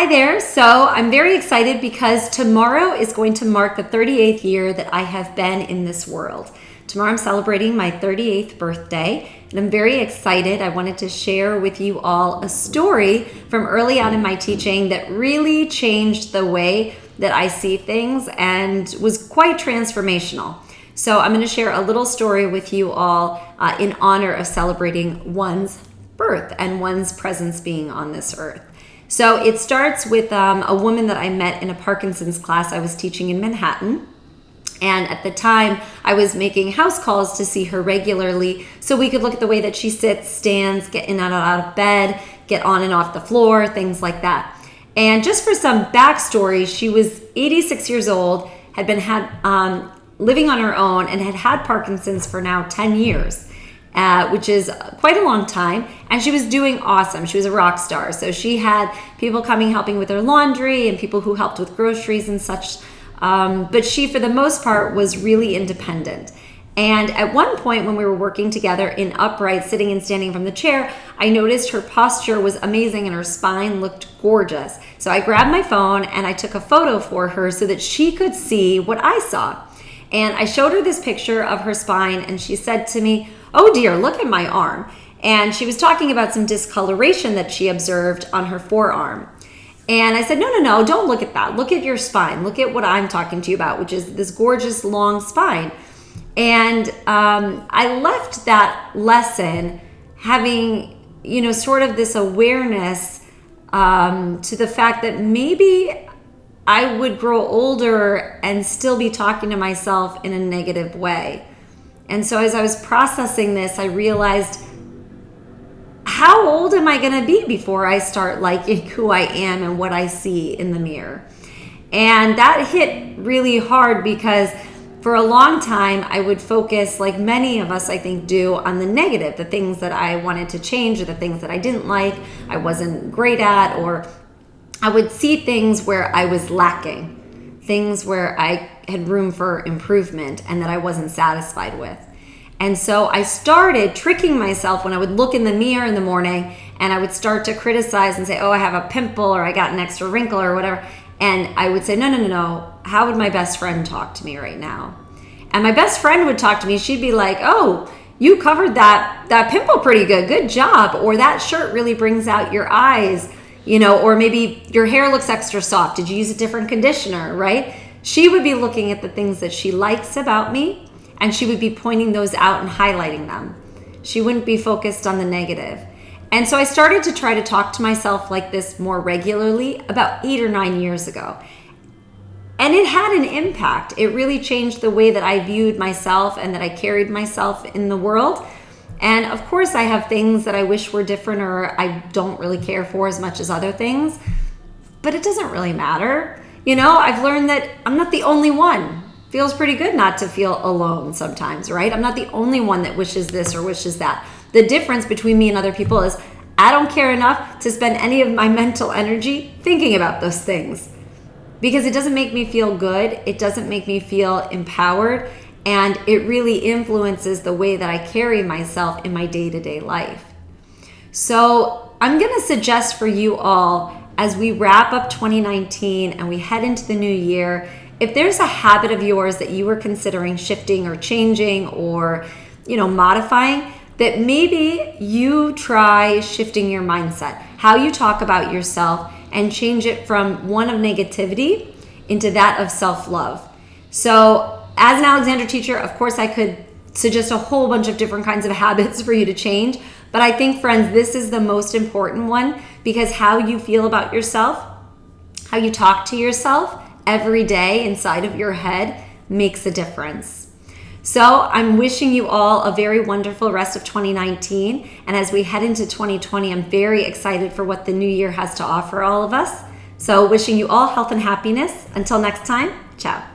Hi there. So I'm very excited because tomorrow is going to mark the 38th year that I have been in this world. Tomorrow I'm celebrating my 38th birthday, and I'm very excited. I wanted to share with you all a story from early on in my teaching that really changed the way that I see things and was quite transformational. So I'm going to share a little story with you all in honor of celebrating one's birth and one's presence being on this earth. So it starts with a woman that I met in a Parkinson's class I was teaching in Manhattan. And at the time, I was making house calls to see her regularly so we could look at the way that she sits, stands, get in and out of bed, get on and off the floor, things like that. And just for some backstory, she was 86 years old, had been living on her own, and had had Parkinson's for now 10 years. Which is quite a long time, and she was doing awesome. She was a rock star. So she had people coming helping with her laundry and people who helped with groceries and such. But she, for the most part, was really independent. And at one point when we were working together in upright, sitting and standing from the chair, I noticed her posture was amazing and her spine looked gorgeous. So I grabbed my phone and I took a photo for her so that she could see what I saw. And I showed her this picture of her spine, and she said to me, "Oh dear, look at my arm." And she was talking about some discoloration that she observed on her forearm. And I said, no, don't look at that. Look at your spine. Look at what I'm talking to you about, which is this gorgeous long spine. And I left that lesson having, sort of this awareness to the fact that maybe I would grow older and still be talking to myself in a negative way. And so as I was processing this, I realized, how old am I going to be before I start liking who I am and what I see in the mirror? And that hit really hard because for a long time, I would focus, like many of us I think do, on the negative, the things that I wanted to change or the things that I didn't like, I wasn't great at, or I would see things where I was lacking, things where I had room for improvement and that I wasn't satisfied with. And so I started tricking myself when I would look in the mirror in the morning and I would start to criticize and say, oh, I have a pimple or I got an extra wrinkle or whatever. And I would say, no. How would my best friend talk to me right now? And my best friend would talk to me. She'd be like, oh, you covered that pimple pretty good. Good job. Or that shirt really brings out your eyes. Or maybe your hair looks extra soft. Did you use a different conditioner, right? She would be looking at the things that she likes about me, and she would be pointing those out and highlighting them. She wouldn't be focused on the negative. And so I started to try to talk to myself like this more regularly about 8 or 9 years ago. And it had an impact. It really changed the way that I viewed myself and that I carried myself in the world. And of course, I have things that I wish were different or I don't really care for as much as other things, but it doesn't really matter. I've learned that I'm not the only one. Feels pretty good not to feel alone sometimes, right? I'm not the only one that wishes this or wishes that. The difference between me and other people is I don't care enough to spend any of my mental energy thinking about those things because it doesn't make me feel good. It doesn't make me feel empowered. And it really influences the way that I carry myself in my day-to-day life. So I'm going to suggest for you all, as we wrap up 2019 and we head into the new year, if there's a habit of yours that you were considering shifting or changing or, modifying, that maybe you try shifting your mindset, how you talk about yourself, and change it from one of negativity into that of self-love. So as an Alexandra teacher, of course, I could suggest a whole bunch of different kinds of habits for you to change. But I think, friends, this is the most important one because how you feel about yourself, how you talk to yourself every day inside of your head makes a difference. So I'm wishing you all a very wonderful rest of 2019. And as we head into 2020, I'm very excited for what the new year has to offer all of us. So wishing you all health and happiness. Until next time, ciao.